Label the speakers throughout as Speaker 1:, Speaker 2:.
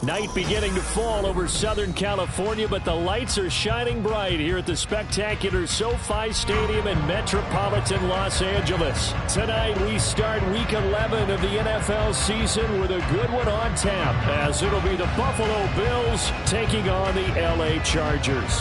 Speaker 1: Night beginning to fall over Southern California, but the lights are shining bright here at the spectacular SoFi Stadium in metropolitan Los Angeles. Tonight we start Week 11 of the NFL season with a good one on tap, as it'll be the Buffalo Bills taking on the LA Chargers.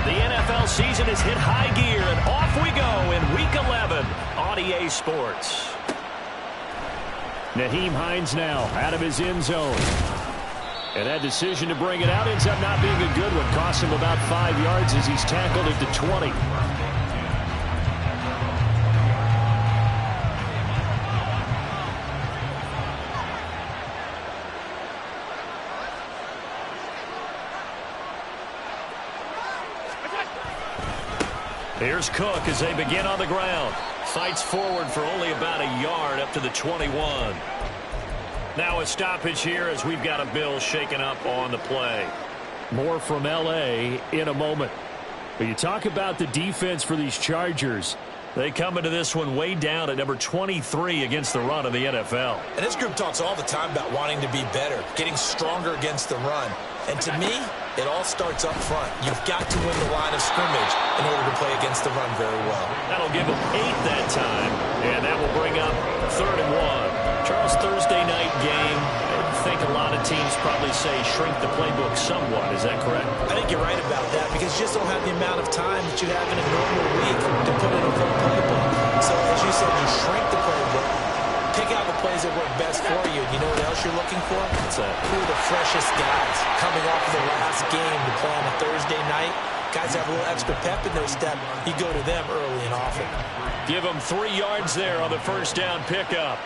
Speaker 1: The NFL season has hit high gear, and off we go in Week 11 on EA Sports. Nyheim Hines now out of his end zone. And that decision to bring it out ends up not being a good one. Cost him about 5 yards as he's tackled at the 20. Here's Cook as they begin on the ground. Fights forward for only about a yard up to the 21. Now a stoppage here as we've got a Bill shaken up on the play. More from L.A. in a moment. But you talk about the defense for these Chargers. They come into this one way down at number 23 against the run of the NFL.
Speaker 2: And this group talks all the time about wanting to be better, getting stronger against the run. And to me, it all starts up front. You've got to win the line of scrimmage in order to play against the run very well.
Speaker 1: That'll give them 8 that time, and that will bring up 3rd and 1. Charles, Thursday night game. I think a lot of teams probably say shrink the playbook somewhat. Is that correct?
Speaker 2: I think you're right about that because you just don't have the amount of time that you have in a normal week to put in a full playbook. So as you said, you shrink the playbook. Pick out the plays that work best for you. You know what else you're looking for?
Speaker 1: What's that?
Speaker 2: Who are the freshest guys coming off of the last game to play on a Thursday night? Guys have a little extra pep in their step. You go to them early and often.
Speaker 1: Give them 3 yards there on the first down pickup.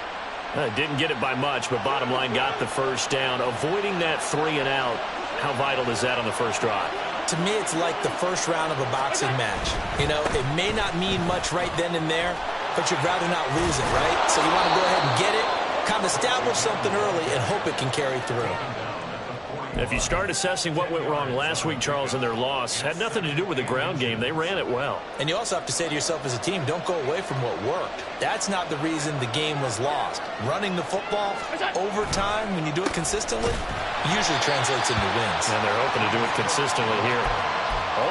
Speaker 1: Didn't get it by much, but bottom line got the first down. Avoiding that 3 and out, how vital is that on the first drive?
Speaker 2: To me, it's like the first round of a boxing match. You know, it may not mean much right then and there, but you'd rather not lose it, right? So you want to go ahead and get it, kind of establish something early, and hope it can carry through.
Speaker 1: If you start assessing what went wrong last week, Charles, in their loss, had nothing to do with the ground game. They ran it well.
Speaker 2: And you also have to say to yourself as a team, don't go away from what worked. That's not the reason the game was lost. Running the football over time, when you do it consistently, usually translates into wins.
Speaker 1: And they're hoping to do it consistently here.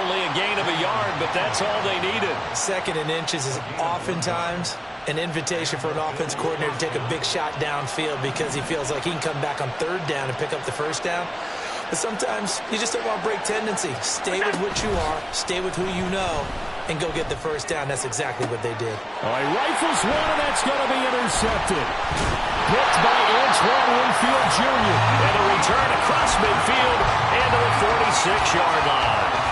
Speaker 1: Only a gain of a yard, but that's all they needed.
Speaker 2: 2nd and inches is oftentimes an invitation for an offense coordinator to take a big shot downfield because he feels like he can come back on 3rd down and pick up the first down. But sometimes you just don't want to break tendency. Stay with what you are, stay with who you know, and go get the first down. That's exactly what they did.
Speaker 1: All right, rifles one, and that's going to be intercepted. Picked by Antoine Winfield Jr. And a return across midfield and to the 46-yard line.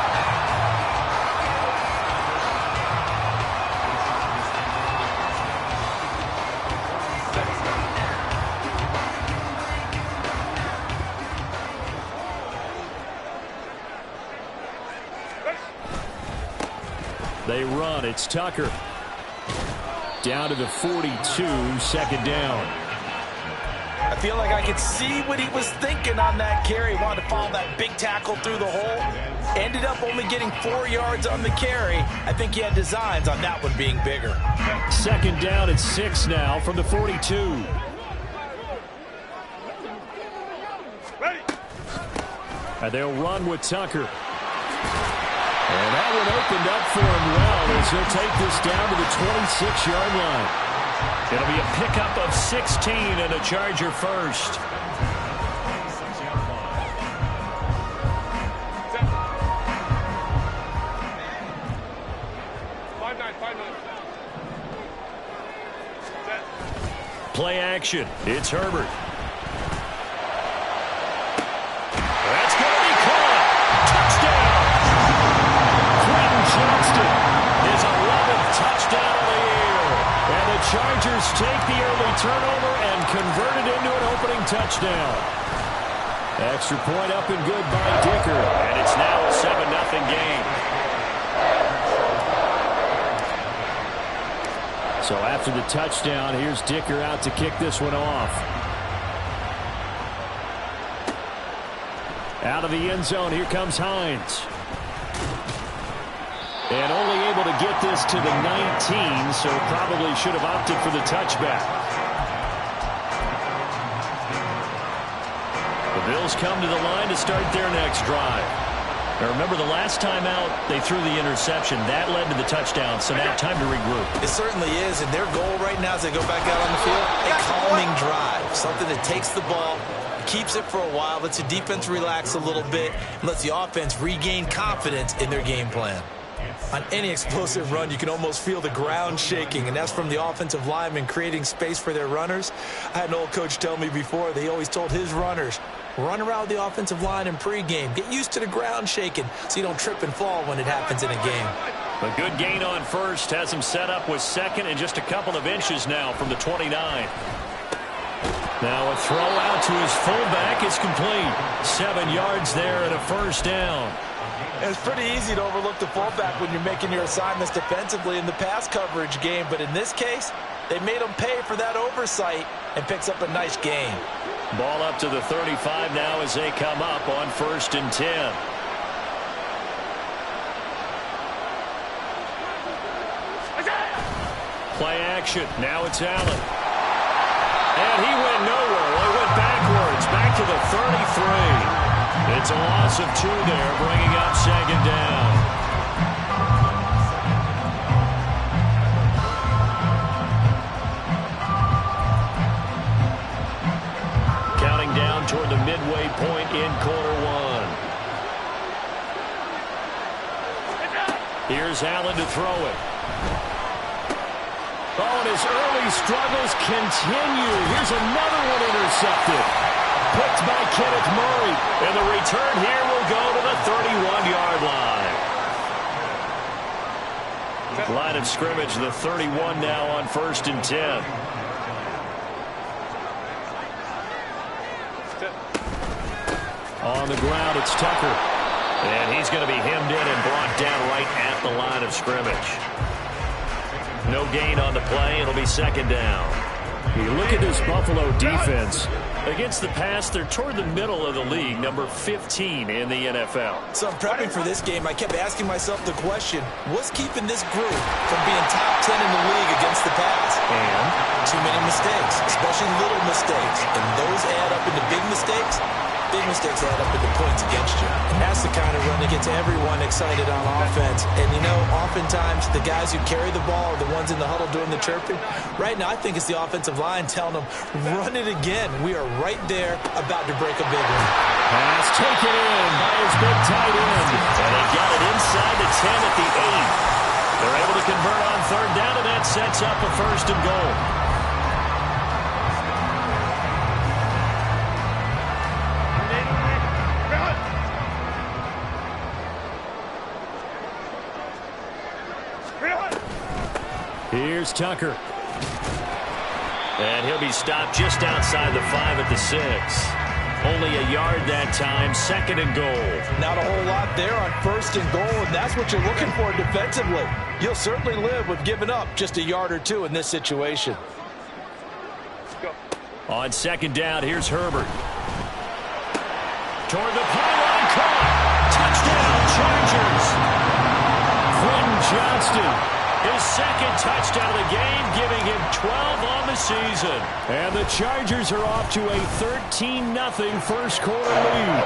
Speaker 1: They run. It's Tucker. Down to the 42, 2nd down.
Speaker 2: I feel like I could see what he was thinking on that carry. Wanted to follow that big tackle through the hole. Ended up only getting 4 yards on the carry. I think he had designs on that one being bigger.
Speaker 1: 2nd down at 6 now from the 42. And they'll run with Tucker. And that one opened up for him well as he'll take this down to the 26-yard line. It'll be a pickup of 16 and a Charger first. Play action. It's Herbert. That's going to be caught. Touchdown. Johnston, his 11th touchdown of the year. And the Chargers take the early turnover and convert it into an opening touchdown. Extra point up and good by Dicker. And it's now a 7-0 game. So after the touchdown, here's Dicker out to kick this one off. Out of the end zone, here comes Hines. And only able to get this to the 19, so probably should have opted for the touchback. The Bills come to the line to start their next drive. Now remember, the last time out, they threw the interception. That led to the touchdown, so now time to regroup.
Speaker 2: It certainly is, and their goal right now as they go back out on the field, a calming drive, something that takes the ball, keeps it for a while, lets the defense relax a little bit, and lets the offense regain confidence in their game plan. On any explosive run, you can almost feel the ground shaking, and that's from the offensive linemen creating space for their runners. I had an old coach tell me before, they always told his runners, run around the offensive line in pregame. Get used to the ground shaking so you don't trip and fall when it happens in a game.
Speaker 1: A good gain on first has him set up with second and just a couple of inches now from the 29. Now a throw out to his fullback is complete. 7 yards there and a first down.
Speaker 2: It's pretty easy to overlook the fullback when you're making your assignments defensively in the pass coverage game, but in this case, they made him pay for that oversight and picks up a nice gain.
Speaker 1: Ball up to the 35 now as they come up on 1st and 10. Play action. Now it's Allen. And he went nowhere. Well, he went backwards. Back to the 33. It's a loss of 2 there, bringing up 2nd down. Counting down toward the midway point in quarter 1. Here's Allen to throw it. Oh, and his early struggles continue. Here's another one intercepted. Picked by Kenneth Murray. And the return here will go to the 31-yard line. Line of scrimmage, the 31 now on 1st and 10. On the ground, it's Tucker. And he's going to be hemmed in and brought down right at the line of scrimmage. No gain on the play. It'll be 2nd down. You look at this Buffalo defense. Against the pass, they're toward the middle of the league, number 15 in the NFL.
Speaker 2: So I'm prepping for this game. I kept asking myself the question, what's keeping this group from being top 10 in the league against the pass?
Speaker 1: And
Speaker 2: too many mistakes, especially little mistakes. And those add up into big mistakes. Big mistakes add up into points against you. And that's the kind of run that gets everyone excited on offense. And, you know, oftentimes the guys who carry the ball are the ones in the huddle doing the chirping. Right now, I think it's the offensive line telling them, run it again. We are right there about to break a big one.
Speaker 1: Pass taken in by his big tight end. And they got it inside the 10 at the 8. They're able to convert on 3rd down, and that sets up a 1st and goal. Here's Tucker. And he'll be stopped just outside the 5 at the 6. Only a yard that time, 2nd and goal.
Speaker 2: Not a whole lot there on 1st and goal, and that's what you're looking for defensively. You'll certainly live with giving up just a yard or 2 in this situation.
Speaker 1: On 2nd down, here's Herbert. Toward the pylon, caught. Touchdown, Chargers. Quentin Johnston. His 2nd touchdown of the game, giving him 12 on the season. And the Chargers are off to a 13-0 1st quarter lead.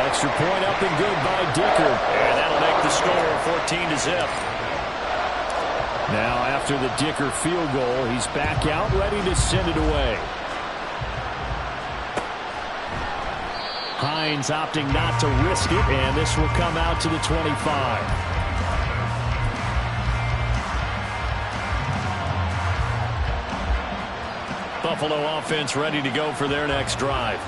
Speaker 1: Extra point up and good by Dicker. And that'll make the score 14-0. Now after the Dicker field goal, he's back out ready to send it away. Hines opting not to risk it, and this will come out to the 25. Buffalo offense ready to go for their next drive.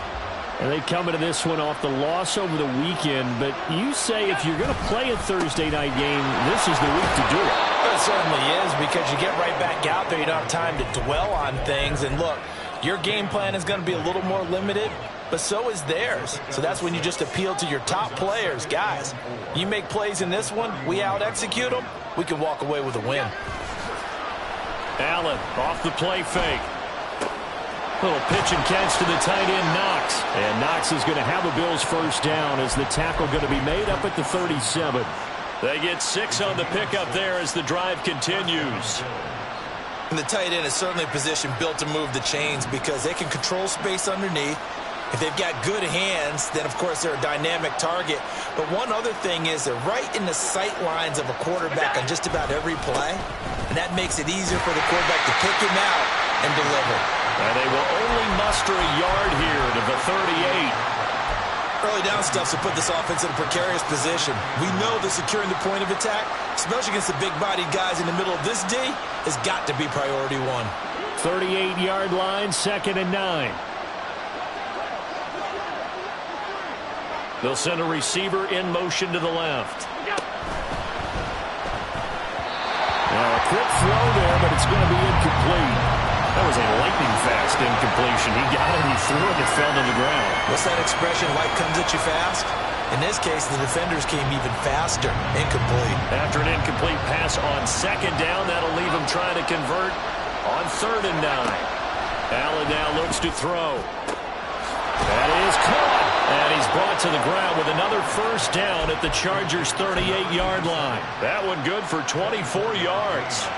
Speaker 1: And they come into this one off the loss over the weekend, but you say if you're going to play a Thursday night game, this is the week to do it.
Speaker 2: It certainly is, because you get right back out there. You don't have time to dwell on things. And look, your game plan is going to be a little more limited, but so is theirs. So that's when you just appeal to your top players. Guys, you make plays in this one, we out-execute them, we can walk away with a win.
Speaker 1: Allen off the play fake. Little pitch and catch to the tight end, Knox. And Knox is going to have a Bills 1st down as the tackle going to be made up at the 37. They get 6 on the pickup there as the drive continues.
Speaker 2: And the tight end is certainly a position built to move the chains because they can control space underneath. If they've got good hands, then, of course, they're a dynamic target. But one other thing is they're right in the sight lines of a quarterback on just about every play, and that makes it easier for the quarterback to pick him out and deliver.
Speaker 1: And they will only muster a yard here to the 38.
Speaker 2: Early down stuff to put this offense in a precarious position. We know that securing the point of attack, especially against the big-bodied guys in the middle of this D, has got to be priority one.
Speaker 1: 38-yard line, 2nd and 9. They'll send a receiver in motion to the left. Now a quick throw there, but it's going to be incomplete. That was a lightning-fast incompletion. He got it, he threw it, it fell to the ground.
Speaker 2: What's that expression, light comes at you fast? In this case, the defenders came even faster. Incomplete.
Speaker 1: After an incomplete pass on 2nd down, that'll leave him trying to convert on 3rd and 9. Allen now looks to throw. That is caught. And he's brought to the ground with another 1st down at the Chargers' 38-yard line. That one good for 24 yards.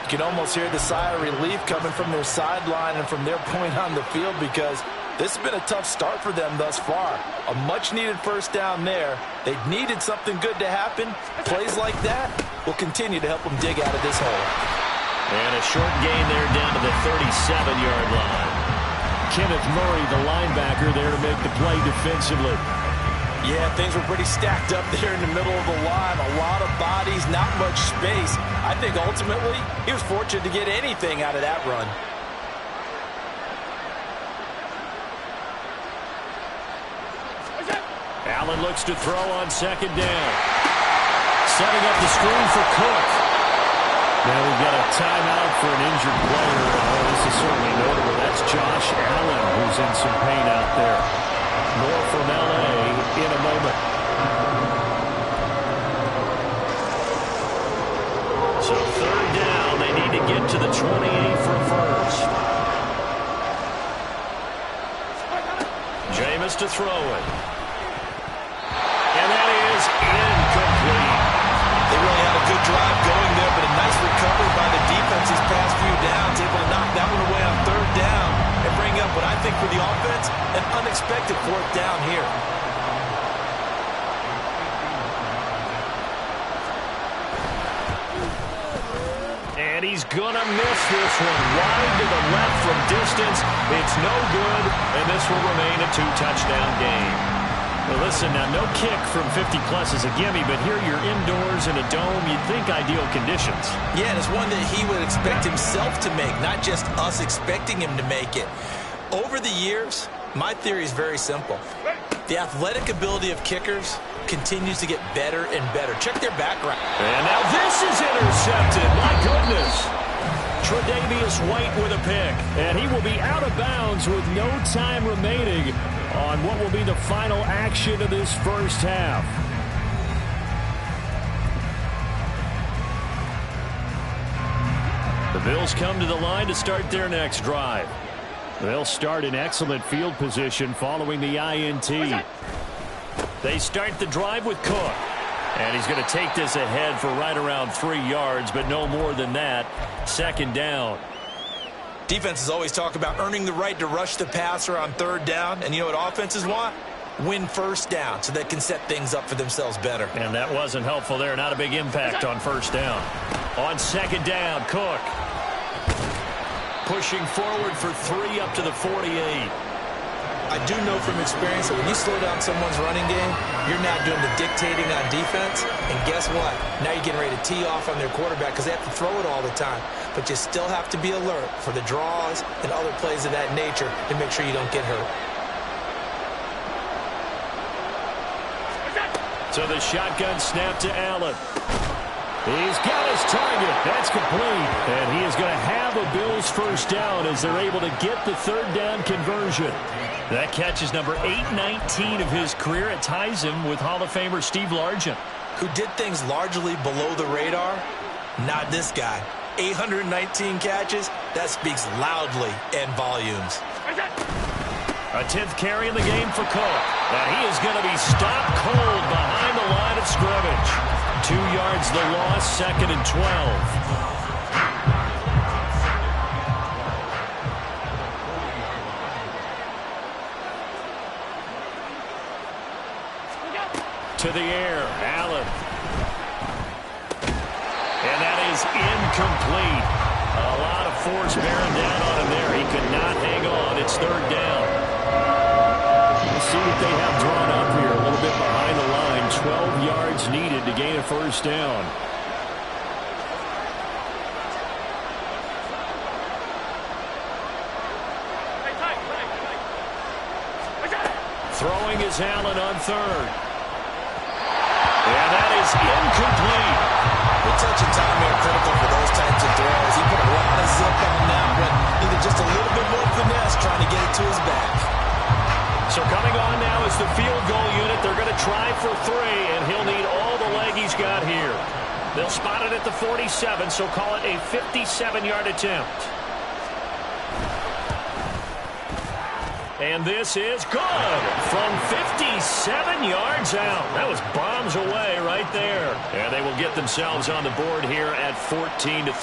Speaker 2: You can almost hear the sigh of relief coming from their sideline and from their point on the field because this has been a tough start for them thus far. A much-needed 1st down there. They needed something good to happen. Plays like that will continue to help them dig out of this hole.
Speaker 1: And a short gain there down to the 37-yard line. Kenneth Murray, the linebacker, there to make the play defensively.
Speaker 2: Yeah, things were pretty stacked up there in the middle of the line. A lot of bodies, not much space. I think ultimately he was fortunate to get anything out of that run.
Speaker 1: Allen looks to throw on 2nd down. Setting up the screen for Cook. Now we've got a timeout for an injured player. Oh, this is certainly notable. That's Josh Allen, who's in some pain out there. More from L.A. in a moment. So 3rd down, they need to get to the 28 for a first. Jameis to throw it. And that is incomplete.
Speaker 2: They really had a good drive going there, but a nice recovery by the defense these past few downs, able to knock that one away on 3rd down and bring up what I think for the offense, an unexpected 4th down here.
Speaker 1: And he's gonna miss this one. Wide to the left from distance. It's no good, and this will remain a 2-touchdown game. Well, listen, now no kick from 50-plus is a gimme, but here you're indoors in a dome. You'd think ideal conditions.
Speaker 2: Yeah, and it's one that he would expect himself to make, not just us expecting him to make it. Over the years, my theory is very simple. The athletic ability of kickers continues to get better and better. Check their background.
Speaker 1: And now this is intercepted. My goodness. Tre'Davious White with a pick. And he will be out of bounds with no time remaining on what will be the final action of this 1st half. The Bills come to the line to start their next drive. They'll start in excellent field position following the INT. They start the drive with Cook. And he's going to take this ahead for right around 3 yards, but no more than that. 2nd down.
Speaker 2: Defenses always talk about earning the right to rush the passer on 3rd down. And you know what offenses want? Win 1st down so they can set things up for themselves better.
Speaker 1: And that wasn't helpful there. Not a big impact on 1st down. On 2nd down, Cook. Pushing forward for 3 up to the 48.
Speaker 2: I do know from experience that when you slow down someone's running game, you're now doing the dictating on defense. And guess what? Now you're getting ready to tee off on their quarterback because they have to throw it all the time. But you still have to be alert for the draws and other plays of that nature to make sure you don't get hurt.
Speaker 1: So the shotgun snap to Allen. He's got his target. That's complete. And he is going to have a Bills 1st down as they're able to get the 3rd down conversion. That catch is number 819 of his career. It ties him with Hall of Famer Steve Largent,
Speaker 2: who did things largely below the radar. Not this guy. 819 catches. That speaks loudly in volumes.
Speaker 1: A 10th carry in the game for Cook. And he is going to be stopped cold behind the line of scrimmage. 2 avoids the loss, 2nd and 12. To the air, Allen. And that is incomplete. A lot of force bearing down on him there. He could not hang on. It's 3rd down. We'll see what they have drawn up here. A little bit behind the line. 12 yards needed to gain a 1st down. Throwing is Allen on 3rd. And that is incomplete.
Speaker 2: The touch and time are critical for those types of throws. He put a lot of zip on that one. Needed just a little bit more finesse trying to get it to his back.
Speaker 1: So coming on now is the field goal unit. They're going to try for 3, and he'll need all the leg he's got here. They'll spot it at the 47, so call it a 57-yard attempt. And this is good from 57 yards out. That was bombs away right there. And they will get themselves on the board here at 14-3.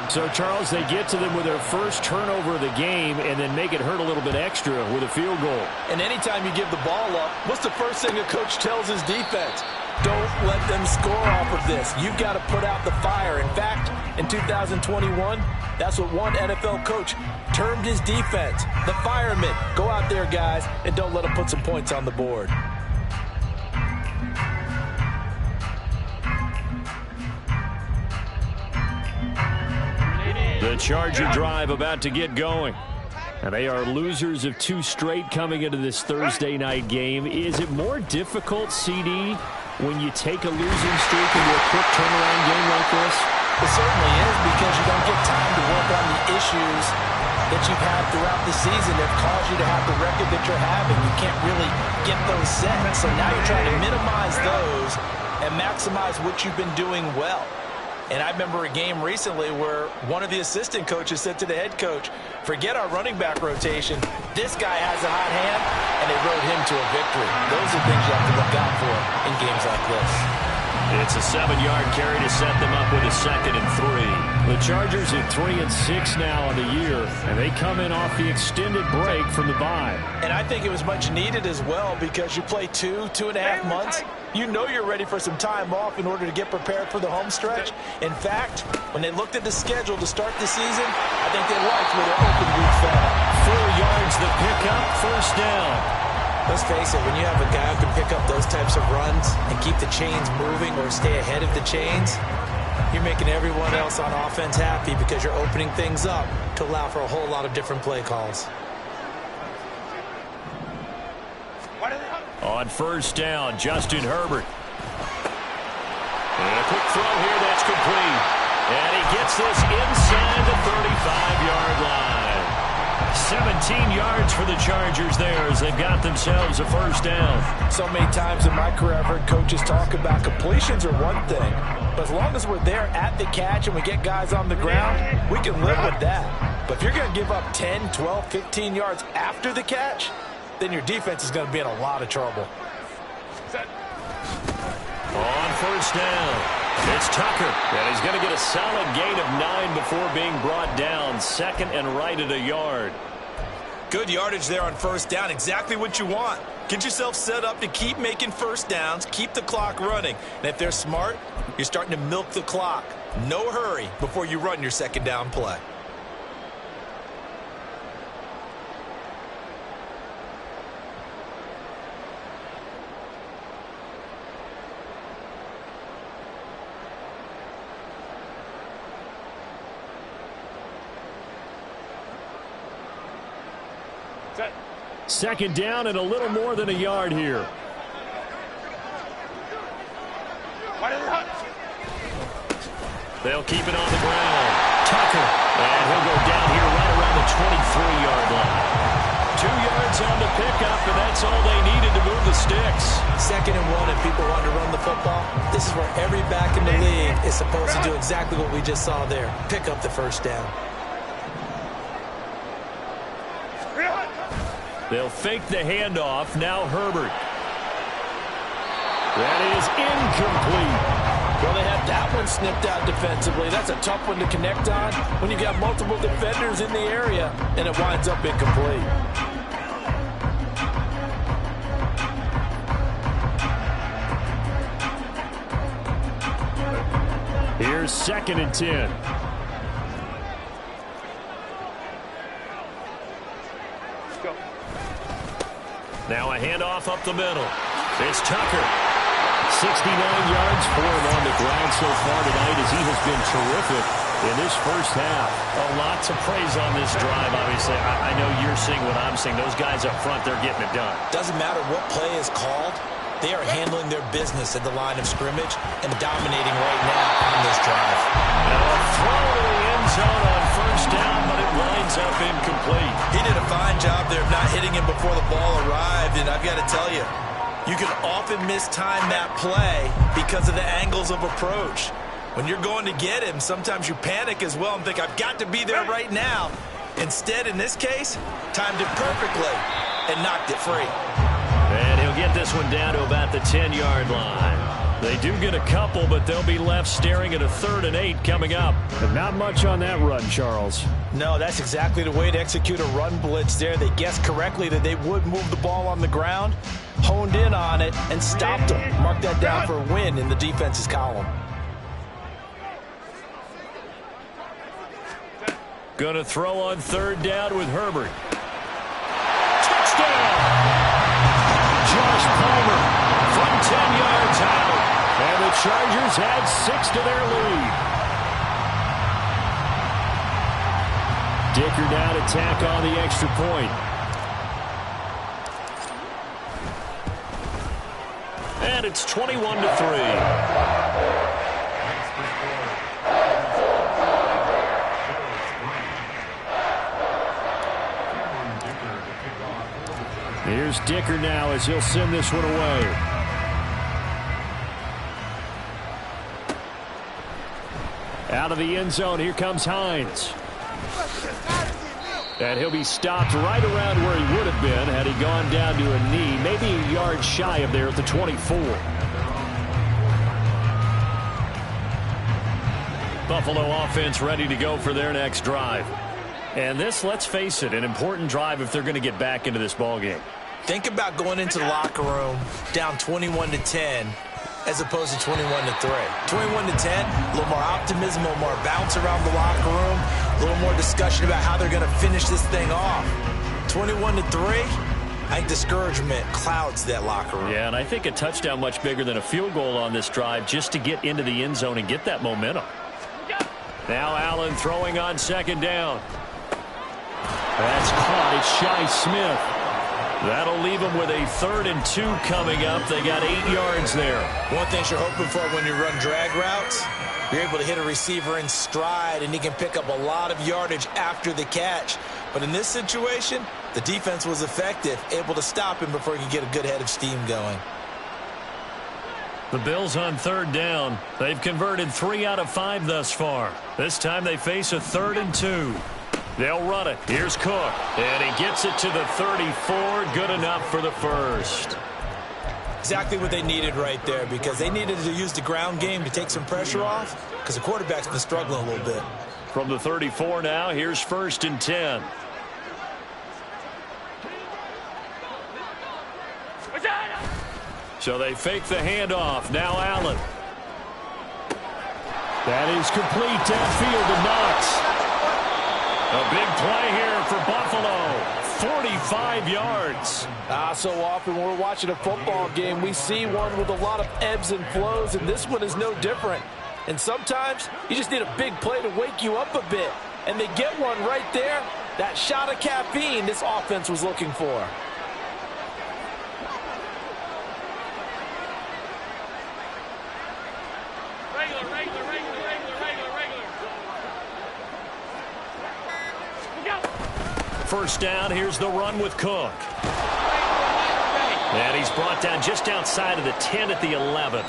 Speaker 1: So, Charles, they get to them with their first turnover of the game and then make it hurt a little bit extra with a field goal.
Speaker 2: And anytime you give the ball up, what's the first thing a coach tells his defense? Don't let them score off of this. You've got to put out the fire. In fact, in 2021, that's what one NFL coach termed his defense. The firemen. Go out there, guys, and don't let them put some points on the board.
Speaker 1: The Charger drive about to get going. And they are losers of 2 straight coming into this Thursday night game. Is it more difficult, CD, when you take a losing streak into a quick turnaround game like this?
Speaker 2: It certainly is, because you don't get time to work on the issues that you've had throughout the season that caused you to have the record that you're having. You can't really get those set. So now you're trying to minimize those and maximize what you've been doing well. And I remember a game recently where one of the assistant coaches said to the head coach, forget our running back rotation. This guy has a hot hand, and they rode him to a victory. Those are things you have to look out for in games like this.
Speaker 1: It's a 7-yard carry to set them up with a 2nd and 3. The Chargers at 3-6 now on the year, and they come in off the extended break from the bye.
Speaker 2: And I think it was much needed as well, because you play 2.5 months. You know you're ready for some time off in order to get prepared for the home stretch. In fact, when they looked at the schedule to start the season, I think they liked where their open week fell.
Speaker 1: 4 yards the pickup, 1st down.
Speaker 2: Let's face it, when you have a guy who can pick up those types of runs and keep the chains moving or stay ahead of the chains, you're making everyone else on offense happy, because you're opening things up to allow for a whole lot of different play calls.
Speaker 1: On 1st down, Justin Herbert. And a quick throw here that's complete. And he gets this inside the 35-yard line. 17 yards for the Chargers there as they've got themselves a 1st down.
Speaker 2: So many times in my career, I've heard coaches talk about completions are one thing, but as long as we're there at the catch and we get guys on the ground, we can live with that. But if you're going to give up 10, 12, 15 yards after the catch, then your defense is going to be in a lot of trouble.
Speaker 1: On 1st down, it's Tucker, and he's going to get a solid gain of 9 before being brought down. 2nd and right at a yard.
Speaker 2: Good yardage there on 1st down. Exactly what you want. Get yourself set up to keep making 1st downs, keep the clock running. And if they're smart, you're starting to milk the clock. No hurry before you run your 2nd down play.
Speaker 1: Second down and a little more than a yard here. They'll keep it on the ground. Tucker. And he'll go down here right around the 23-yard line. 2 yards on the pickup, and that's all they needed to move the sticks.
Speaker 2: 2nd and 1, and people want to run the football. This is where every back in the league is supposed to do exactly what we just saw there. Pick up the 1st down.
Speaker 1: They'll fake the handoff. Now Herbert. That is incomplete.
Speaker 2: Well, they had that one snipped out defensively. That's a tough one to connect on when you got multiple defenders in the area, and it winds up incomplete.
Speaker 1: Here's 2nd and 10. Let's go. Now a handoff up the middle. It's Tucker. 69 yards for him on the ground so far tonight as he has been terrific in this first half. A lot to praise on this drive, obviously. I know you're seeing what I'm seeing. Those guys up front, they're getting it done.
Speaker 2: Doesn't matter what play is called. They are handling their business at the line of scrimmage and dominating right now on this drive.
Speaker 1: Now a throw to the end zone on first down, but it winds up incomplete.
Speaker 2: He did a fine job there of not hitting him before the ball arrived, and I've got to tell you, you can often mistime that play because of the angles of approach. When you're going to get him, sometimes you panic as well and think, I've got to be there right now. Instead, in this case, timed it perfectly and knocked it free.
Speaker 1: And he'll get this one down to about the 10-yard line. They do get a couple, but they'll be left staring at a 3rd and 8 coming up. And not much on that run, Charles.
Speaker 2: No, that's exactly the way to execute a run blitz there. They guessed correctly that they would move the ball on the ground, honed in on it, and stopped them. Mark that down for a win in the defense's column.
Speaker 1: Gonna throw on 3rd down with Herbert. Touchdown! Josh Palmer from 10 yards out. And the Chargers add 6 to their lead. Dicker now to tack on the extra point. And it's 21-3. Here's Dicker now as he'll send this one away. Out of the end zone, here comes Hines. And he'll be stopped right around where he would have been had he gone down to a knee, maybe a yard shy of there at the 24. Buffalo offense ready to go for their next drive. And this, let's face it, an important drive if they're going to get back into this ballgame.
Speaker 2: Think about going into the locker room down 21-10 as opposed to 21-3. 21-10, a little more optimism, a little more bounce around the locker room, a little more discussion about how they're going to finish this thing off. 21-3, I think discouragement clouds that locker room.
Speaker 1: Yeah, and I think a touchdown much bigger than a field goal on this drive just to get into the end zone and get that momentum. Now Allen throwing on 2nd down. That's caught. It's Shi Smith. That'll leave them with a 3rd and 2 coming up. They got 8 yards there.
Speaker 2: One thing you're hoping for when you run drag routes, you're able to hit a receiver in stride, and he can pick up a lot of yardage after the catch. But in this situation, the defense was effective, able to stop him before he could get a good head of steam going.
Speaker 1: The Bills on 3rd down. They've converted 3 out of 5 thus far. This time they face a 3rd and 2. They'll run it. Here's Cook. And he gets it to the 34. Good enough for the first.
Speaker 2: Exactly what they needed right there, because they needed to use the ground game to take some pressure off, because the quarterback's been struggling a little bit.
Speaker 1: From the 34 now, here's 1st and 10. So they fake the handoff. Now Allen. That is complete downfield to Knox. A big play here for Buffalo. 45 yards.
Speaker 3: So often when we're watching a football game, we see one with a lot of ebbs and flows, and this one is no different. And sometimes you just need a big play to wake you up a bit. And they get one right there. That shot of caffeine this offense was looking for.
Speaker 1: First down, here's the run with Cook. And he's brought down just outside of the 10 at the 11.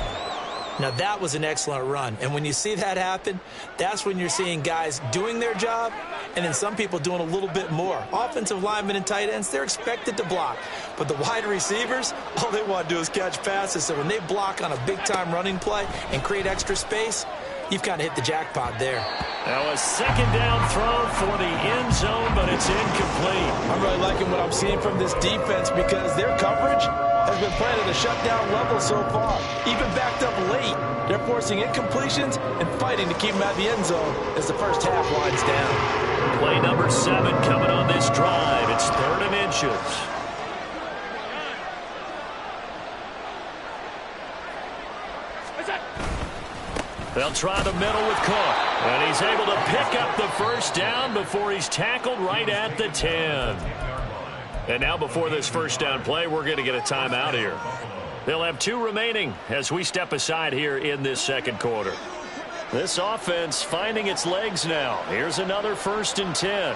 Speaker 2: Now, that was an excellent run. And when you see that happen, that's when you're seeing guys doing their job and then some people doing a little bit more. Offensive linemen and tight ends, they're expected to block. But the wide receivers, all they want to do is catch passes. So when they block on a big-time running play and create extra space, you've kind of hit the jackpot there.
Speaker 1: Now a second down throw for the end zone, but it's incomplete.
Speaker 3: I'm really liking what I'm seeing from this defense because their coverage has been playing at a shutdown level so far. Even backed up late, they're forcing incompletions and fighting to keep them out of the end zone as the first half winds down.
Speaker 1: Play number 7 coming on this drive. It's 3rd and inches. They'll try the middle with Cook. And he's able to pick up the first down before he's tackled right at the 10. And now before this first down play, we're going to get a timeout here. They'll have 2 remaining as we step aside here in this second quarter. This offense finding its legs now. Here's another 1st and 10.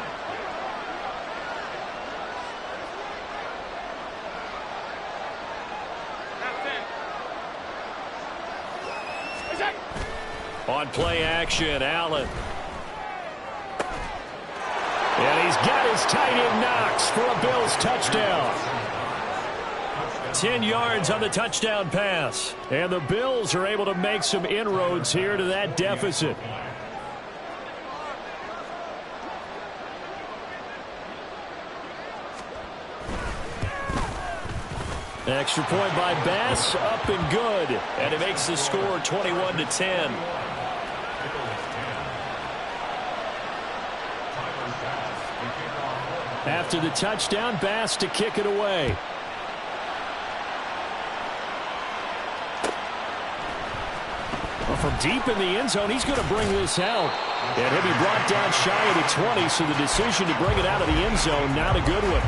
Speaker 1: On play action, Allen. And he's got his tight end Knox for a Bills touchdown. 10 yards on the touchdown pass. And the Bills are able to make some inroads here to that deficit. Extra point by Bass, up and good. And it makes the score 21-10. After the touchdown, Bass to kick it away. Well, from deep in the end zone, he's going to bring this out. And he'll be brought down shy of the 20, so the decision to bring it out of the end zone, not a good one.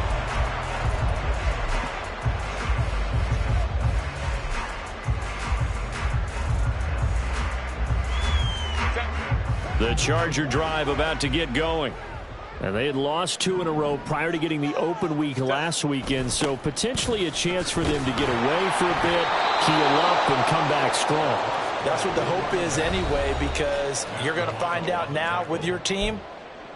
Speaker 1: The Charger drive about to get going. And they had lost 2 in a row prior to getting the open week last weekend, so potentially a chance for them to get away for a bit, heal up, and come back strong.
Speaker 2: That's what the hope is anyway, because you're going to find out now with your team,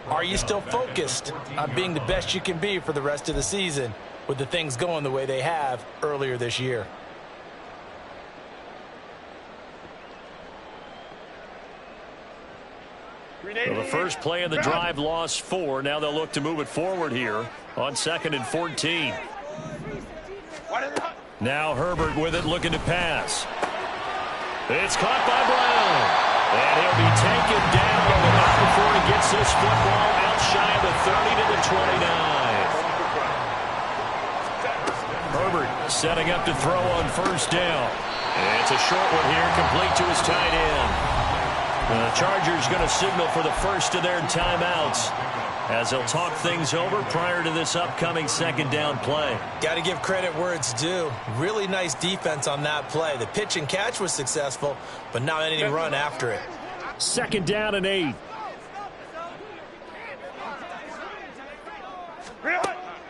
Speaker 2: are you still focused on being the best you can be for the rest of the season with the things going the way they have earlier this year?
Speaker 1: Well, the first play of the drive lost 4. Now they'll look to move it forward here on 2nd and 14. Now Herbert with it, looking to pass. It's caught by Brown. And he'll be taken down, but not before he gets this football out shy of the 30 to the 29. Herbert setting up to throw on 1st down. And it's a short one here, complete to his tight end. The Chargers going to signal for the first of their timeouts as they'll talk things over prior to this upcoming 2nd down play.
Speaker 2: Got to give credit where it's due. Really nice defense on that play. The pitch and catch was successful, but not any run after it.
Speaker 1: 2nd down and 8.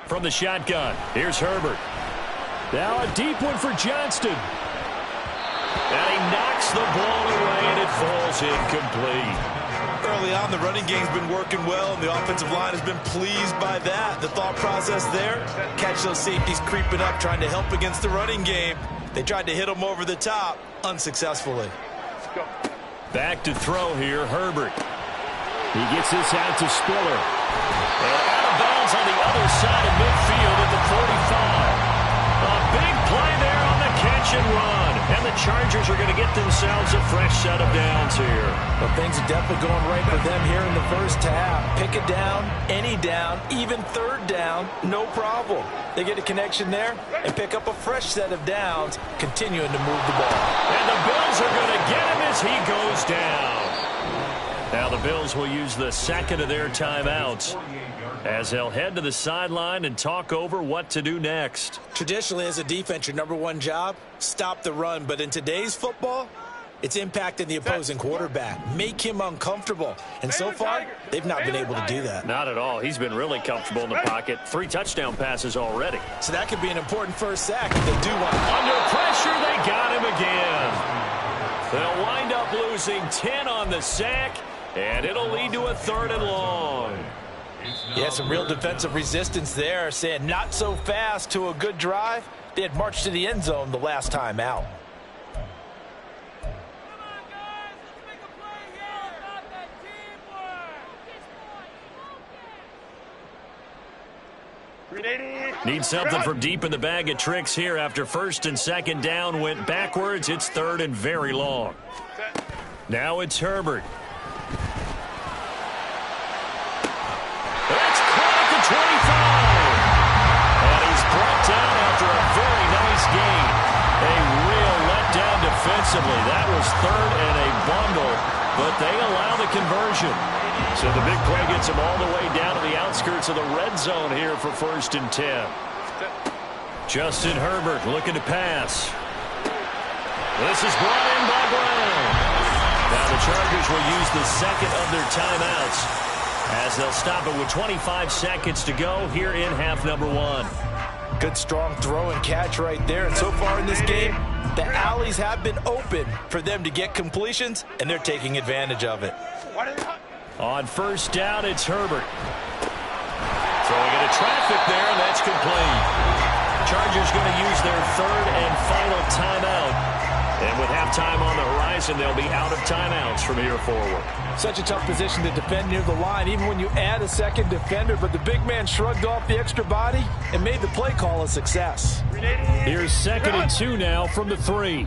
Speaker 1: From the shotgun, here's Herbert. Now a deep one for Johnston. And he knocks the ball away, and it falls incomplete.
Speaker 2: Early on, the running game's been working well, and the offensive line has been pleased by that. The thought process there, catch those safeties creeping up, trying to help against the running game. They tried to hit them over the top, unsuccessfully.
Speaker 1: Back to throw here, Herbert. He gets this out to Spiller. And out of bounds on the other side of midfield at the 45. A big play there on the catch and run. And the Chargers are going to get themselves a fresh set of downs here.
Speaker 2: Well, things are definitely going right for them here in the first half. Pick a down, any down, even 3rd down, no problem. They get a connection there and pick up a fresh set of downs, continuing to move the ball.
Speaker 1: And the Bills are going to get him as he goes down. Now the Bills will use the 2nd of their timeouts as they'll head to the sideline and talk over what to do next.
Speaker 2: Traditionally, as a defense, your #1 job, stop the run. But in today's football, it's impacting the opposing quarterback. Make him uncomfortable. And so far, they've not been able to do that.
Speaker 1: Not at all. He's been really comfortable in the pocket. 3 touchdown passes already.
Speaker 2: So that could be an important first sack if they do want.
Speaker 1: Under pressure, they got him again. They'll wind up losing 10 on the sack, and it'll lead to a 3rd and long.
Speaker 2: Yeah, some real defensive resistance there, saying not so fast to a good drive. They had marched to the end zone the last time out.
Speaker 1: Need something from deep in the bag of tricks here after 1st and 2nd down went backwards. It's 3rd and very long. Now it's Herbert. That's caught at the 25. And he's brought down after a very nice gain. A real letdown defensively. That was 3rd and a bundle, but they allow the conversion. So the big play gets him all the way down to the outskirts of the red zone here for 1st and 10. Justin Herbert looking to pass. This is brought in by Brown. Now the Chargers will use the 2nd of their timeouts as they'll stop it with 25 seconds to go here in half number 1.
Speaker 2: Good strong throw and catch right there. And so far in this game, the alleys have been open for them to get completions, and they're taking advantage of it.
Speaker 1: On 1st down, it's Herbert. Throwing into traffic there, and that's complete. Chargers going to use their 3rd and final timeout. And with halftime on the horizon, they'll be out of timeouts from here forward.
Speaker 3: Such a tough position to defend near the line, even when you add a 2nd defender. But the big man shrugged off the extra body and made the play call a success.
Speaker 1: Here's 2nd and 2 now from the 3.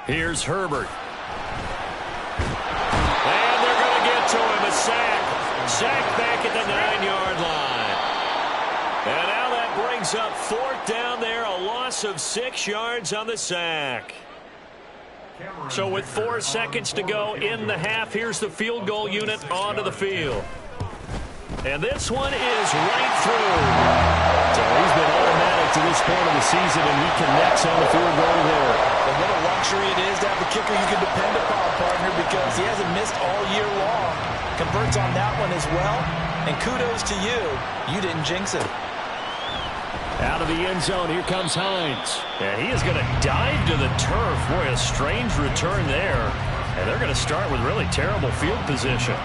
Speaker 1: Here's Herbert. And they're going to get to him. A sack. Sack back at the 9-yard line. And now that brings up 4th down there. A loss of 6 yards on the sack. So with 4 seconds to go in the half, here's the field goal unit onto the field. And this one is right through. So he's been automatic to this point of the season, and he connects on the field goal there.
Speaker 2: And what a luxury it is to have a kicker you can depend upon, partner, because he hasn't missed all year long. Converts on that one as well. And kudos to you. You didn't jinx it.
Speaker 1: Out of the end zone, here comes Hines. And he is going to dive to the turf. Boy, a strange return there. And they're going to start with really terrible field position.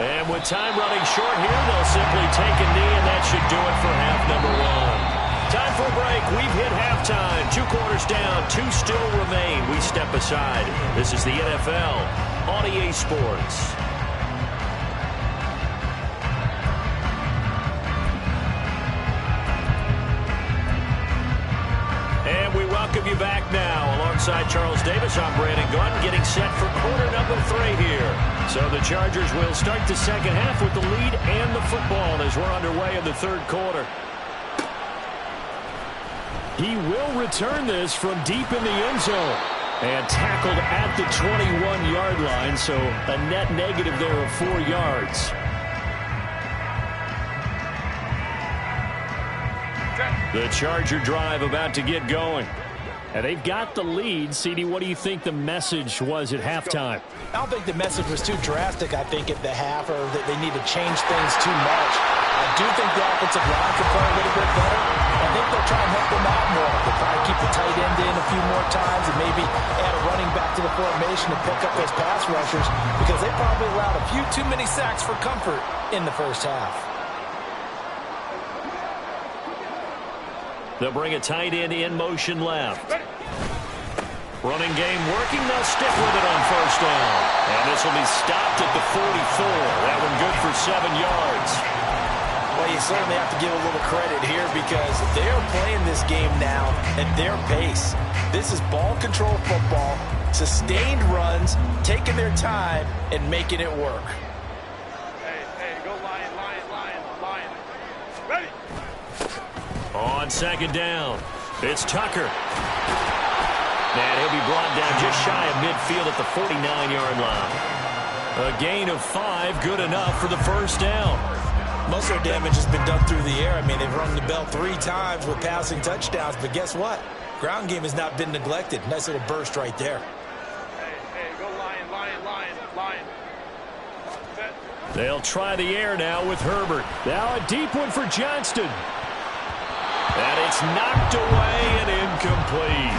Speaker 1: And with time running short here, they'll simply take a knee, and that should do it for half number 1. Time for a break. We've hit halftime. 2 quarters down, 2 still remain. We step aside. This is the NFL on EA Sports. And we welcome you back now. Alongside Charles Davis, I'm Brandon Gunn, getting set for quarter number 3 here. So the Chargers will start the second half with the lead and the football as we're underway in the 3rd quarter. He will return this from deep in the end zone. And tackled at the 21-yard line, so a net negative there of 4 yards. The Charger drive about to get going. And they've got the lead. CD, what do you think the message was at halftime?
Speaker 2: I don't think the message was too drastic, I think, at the half, or that they need to change things too much. I do think the offensive line could play a little bit better. I think they'll try and help them out more. They'll probably keep the tight end in a few more times and maybe add a running back to the formation to pick up those pass rushers, because they probably allowed a few too many sacks for comfort in the first half.
Speaker 1: They'll bring a tight end in motion left. Running game working. They'll stick with it on 1st down. And this will be stopped at the 44. That one good for 7 yards.
Speaker 2: Well, you certainly have to give a little credit here, because they are playing this game now at their pace. This is ball control football, sustained runs, taking their time, and making it work.
Speaker 4: Hey, go Lion. Ready?
Speaker 1: On 2nd down, it's Tucker. And he'll be brought down just shy of midfield at the 49-yard line. A gain of 5, good enough for the 1st down.
Speaker 2: Most of their damage has been done through the air. I mean, they've rung the bell 3 times with passing touchdowns, but guess what? Ground game has not been neglected. Nice little burst right there.
Speaker 4: Hey, go Lion.
Speaker 1: They'll try the air now with Herbert. Now a deep one for Johnston. And it's knocked away and incomplete.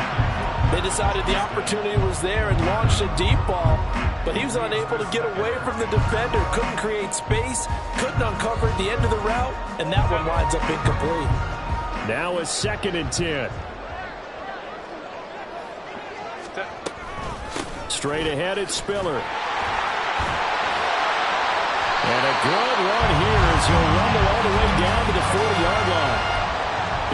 Speaker 3: They decided the opportunity was there and launched a deep ball, but he was unable to get away from the defender. Couldn't create space, couldn't uncover at the end of the route, and that one winds up incomplete.
Speaker 1: Now a 2nd and 10. Straight ahead, it's Spiller. And a good run here as he'll rumble all the way down to the 40-yard line.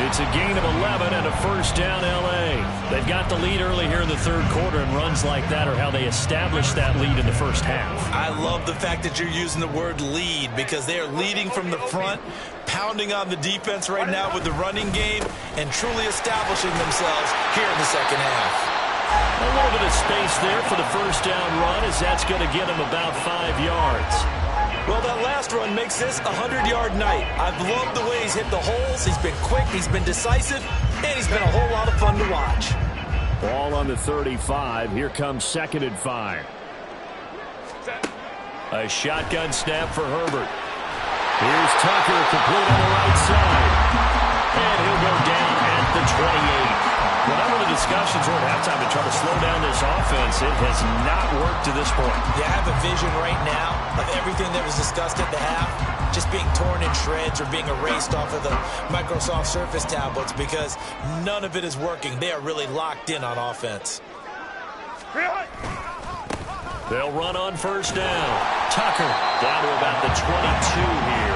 Speaker 1: It's a gain of 11 and a first down, L.A. They've got the lead early here in the third quarter, and runs like that are how they establish that lead in the first half.
Speaker 2: I love the fact that you're using the word lead because they are leading from the front, pounding on the defense right now with the running game, and truly establishing themselves here in the second half.
Speaker 1: A little bit of space there for the first down run, as that's going to get him about 5 yards.
Speaker 2: Well, that last run makes this a 100-yard night. I've loved the way he's hit the holes. He's been quick, he's been decisive, and he's been a whole lot of fun to watch.
Speaker 1: Ball on the 35. Here comes 2nd and 5. A shotgun snap for Herbert. Here's Tucker, complete on the right side. And he'll go down at the 28. Whatever the discussions were at halftime to try to slow down this offense, it has not worked to this point.
Speaker 2: Yeah, I have a vision right now of everything that was discussed at the half just being torn in shreds or being erased off of the Microsoft Surface tablets because none of it is working. They are really locked in on offense.
Speaker 1: They'll run on first down. Tucker down to about the 22 here.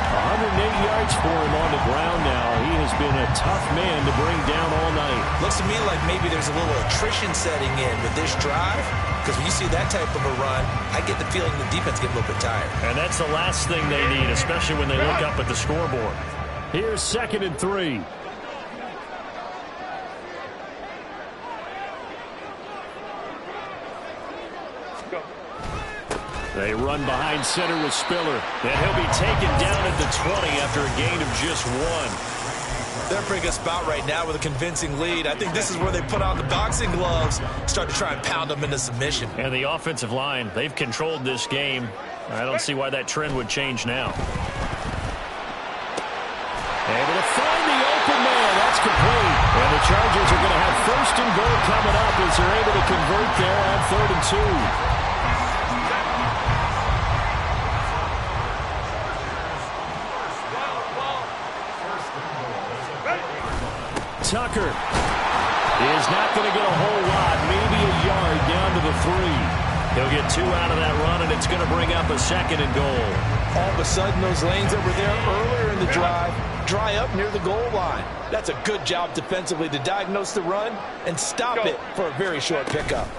Speaker 1: 108 yards for him on the ground now. He has been a tough man to bring down all night.
Speaker 2: Looks to me like maybe there's a little attrition setting in with this drive, because when you see that type of a run, I get the feeling the defense get a little bit tired.
Speaker 1: And that's the last thing they need, especially when they look up at the scoreboard. Here's 2nd and 3. They run behind center with Spiller. And he'll be taken down at the 20 after a gain of just 1.
Speaker 2: They're pretty good spot right now with a convincing lead. I think this is where they put on the boxing gloves, start to try and pound them into submission.
Speaker 1: And the offensive line, they've controlled this game. I don't see why that trend would change now. Able to find the open man. That's complete. And the Chargers are going to have 1st and goal coming up as they're able to convert there on 3rd and 2. Tucker is not going to get a whole lot, maybe a yard down to the 3. He'll get 2 out of that run, and it's going to bring up a 2nd and goal.
Speaker 3: All of a sudden, those lanes that were there earlier in the drive dry up near the goal line. That's a good job defensively to diagnose the run and stop it for a very short pickup.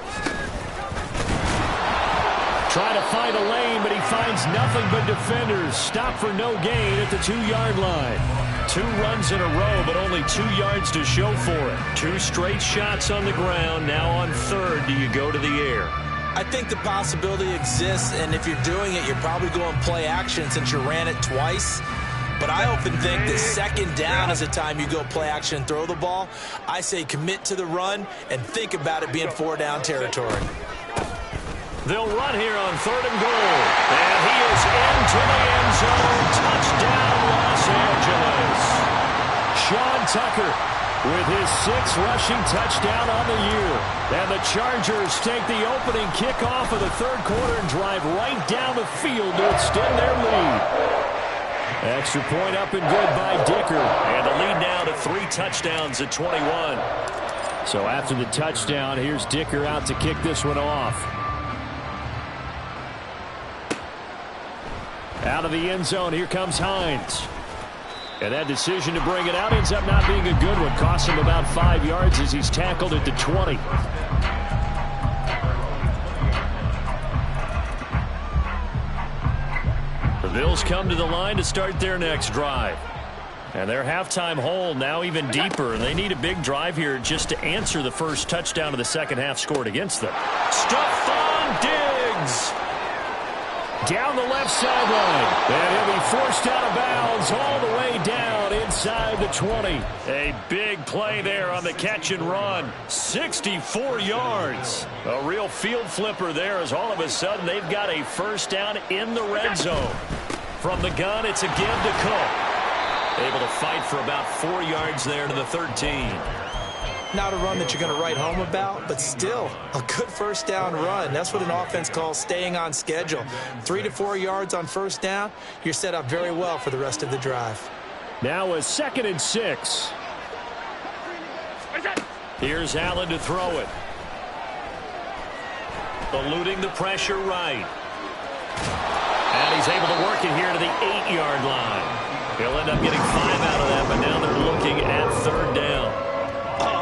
Speaker 1: Trying to find a lane, but he finds nothing but defenders. Stop for no gain at the 2-yard line. 2 runs in a row, but only 2 yards to show for it. 2 straight shots on the ground. Now on 3rd, do you go to the air?
Speaker 2: I think the possibility exists, and if you're doing it, you're probably going play action since you ran it twice. But I often think that 2nd down is the time you go play action and throw the ball. I say commit to the run and think about it being 4-down territory.
Speaker 1: They'll run here on 3rd and goal. And he is into the end zone. Touchdown, Los Angeles. Sean Tucker with his 6th rushing touchdown on the year. And the Chargers take the opening kickoff of the 3rd quarter and drive right down the field to extend their lead. Extra point up and good by Dicker. And the lead now to 3 touchdowns at 21. So after the touchdown, here's Dicker out to kick this one off. Out of the end zone, here comes Hines. And that decision to bring it out ends up not being a good one. Costs him about 5 yards as he's tackled at the 20. The Bills come to the line to start their next drive. And their halftime hole now even deeper. And they need a big drive here just to answer the first touchdown of the second half scored against them. Stephon Diggs down the left sideline. And he'll be forced out of bounds all the way down inside inside the 20. A big play there on the catch and run. 64 yards. A real field flipper there as all of a sudden they've got a first down in the red zone. From the gun, it's a give to Cook. Able to fight for about 4 yards there to the 13.
Speaker 2: Not a run that you're going to write home about, but still a good first down run. That's what an offense calls staying on schedule. 3 to 4 yards on first down, you're set up very well for the rest of the drive.
Speaker 1: Now a 2nd and 6. Here's Allen to throw it. Eluding the pressure right. And he's able to work it here to the 8-yard line. He'll end up getting 5 out of that, but now they're looking at 3rd down.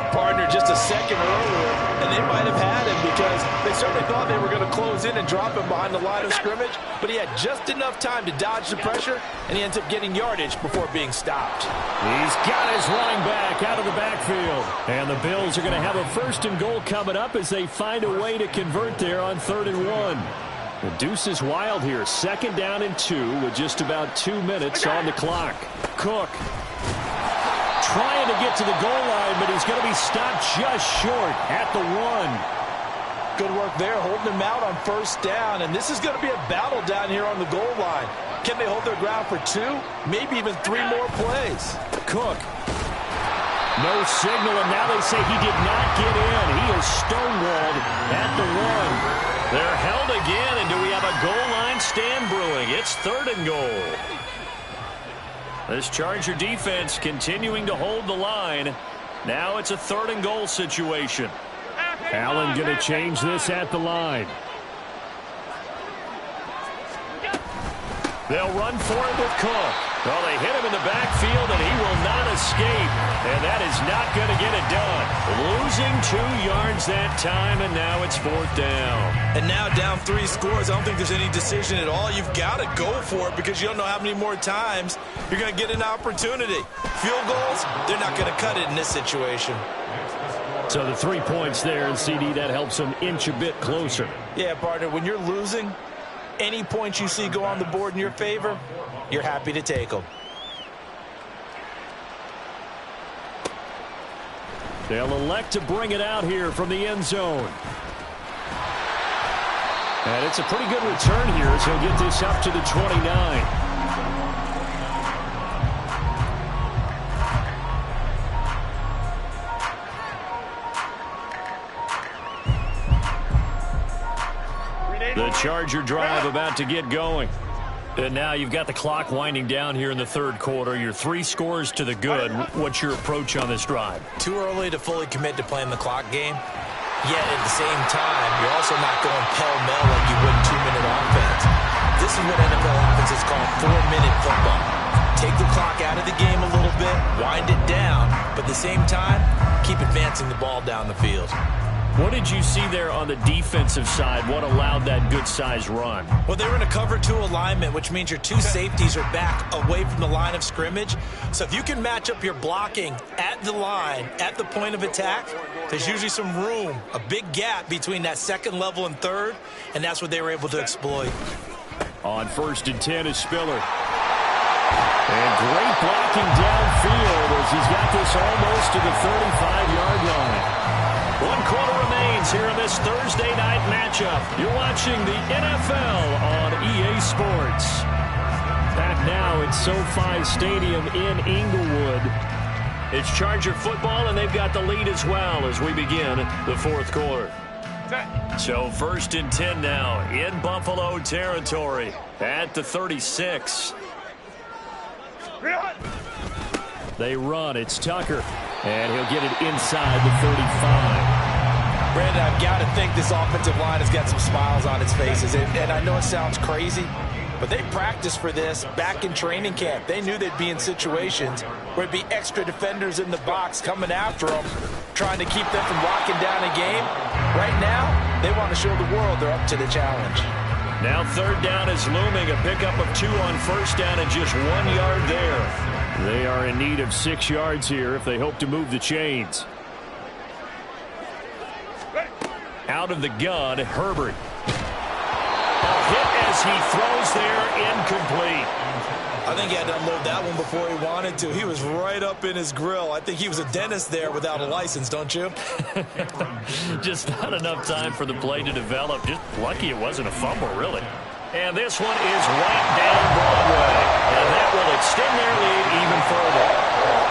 Speaker 3: Partner just a second earlier, and they might have had him because they certainly thought they were going to close in and drop him behind the line of scrimmage, but he had just enough time to dodge the pressure, and he ends up getting yardage before being stopped.
Speaker 1: He's got his running back out of the backfield. And the Bills are going to have a 1st and goal coming up as they find a way to convert there on 3rd and 1. The deuce is wild here. 2nd down and 2 with just about 2 minutes on the clock. Cook trying to get to the goal line, but he's going to be stopped just short at the 1.
Speaker 3: Good work there, holding him out on 1st down, and this is going to be a battle down here on the goal line. Can they hold their ground for 2, maybe even 3 more plays?
Speaker 1: Cook. No signal, and now they say he did not get in. He is stonewalled at the 1. They're held again, and do we have a goal line stand brewing? It's 3rd and goal. This Charger defense continuing to hold the line. Now it's a 3rd and goal situation. Allen going to change this at the line. They'll run for it with Cook. Well, they hit him in the backfield, and he will not escape. And that is not going to get it done. Losing 2 yards that time, and now it's 4th down.
Speaker 2: And now down 3 scores. I don't think there's any decision at all. You've got to go for it because you don't know how many more times you're going to get an opportunity. Field goals, they're not going to cut it in this situation.
Speaker 1: So the 3 points there, and CD, that helps them inch a bit closer.
Speaker 2: Yeah, partner, when you're losing, any points you see go on the board in your favor, you're happy to take them.
Speaker 1: They'll elect to bring it out here from the end zone. And it's a pretty good return here as he'll get this up to the 29. The Charger drive about to get going. And now you've got the clock winding down here in the 3rd quarter. You're 3 scores to the good. What's your approach on this drive?
Speaker 2: Too early to fully commit to playing the clock game. Yet at the same time, you're also not going pell-mell like you would 2-minute offense. This is what NFL offenses call 4-minute football. Take the clock out of the game a little bit, wind it down, but at the same time, keep advancing the ball down the field.
Speaker 1: What did you see there on the defensive side? What allowed that good-sized run?
Speaker 2: Well, they were in a cover 2 alignment, which means your 2 safeties are back away from the line of scrimmage. So if you can match up your blocking at the line, at the point of attack, there's usually some room, a big gap between that 2nd level and 3rd, and that's what they were able to exploit.
Speaker 1: On 1st and 10 is Spiller. And great blocking downfield as he's got this almost to the 35-yard line. 1 quarter remains here in this Thursday night matchup. You're watching the NFL on EA Sports. Back now at SoFi Stadium in Inglewood. It's Charger football, and they've got the lead as well as we begin the 4th quarter. So 1st and 10 now in Buffalo territory at the 36. They run. It's Tucker. And he'll get it inside the 35.
Speaker 2: Brandon, I've got to think this offensive line has got some smiles on its faces. And I know it sounds crazy, but they practiced for this back in training camp. They knew they'd be in situations where it'd be extra defenders in the box coming after them, trying to keep them from locking down a game. Right now, they want to show the world they're up to the challenge.
Speaker 1: Now 3rd down is looming. A pickup of 2 on 1st down and just 1 yard there. They are in need of 6 yards here if they hope to move the chains. Out of the gun, Herbert. A hit as he throws there, incomplete.
Speaker 2: I'll think he had to unload that one before he wanted to. He was right up in his grill. I think he was a dentist there without a license, don't you?
Speaker 1: Just not enough time for the play to develop. Just lucky it wasn't a fumble, really. And this one is right down Broadway. And that will extend their lead even further.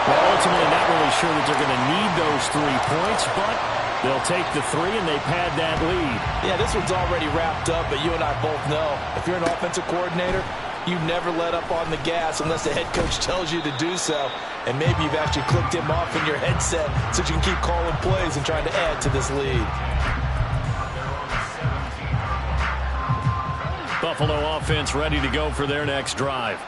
Speaker 1: Well, ultimately, not really sure that they're going to need those 3 points, but they'll take the 3 and they pad that lead.
Speaker 3: Yeah, this one's already wrapped up, but you and I both know if you're an offensive coordinator, you never let up on the gas unless the head coach tells you to do so. And maybe you've actually clicked him off in your headset so you can keep calling plays and trying to add to this lead.
Speaker 1: Buffalo offense ready to go for their next drive.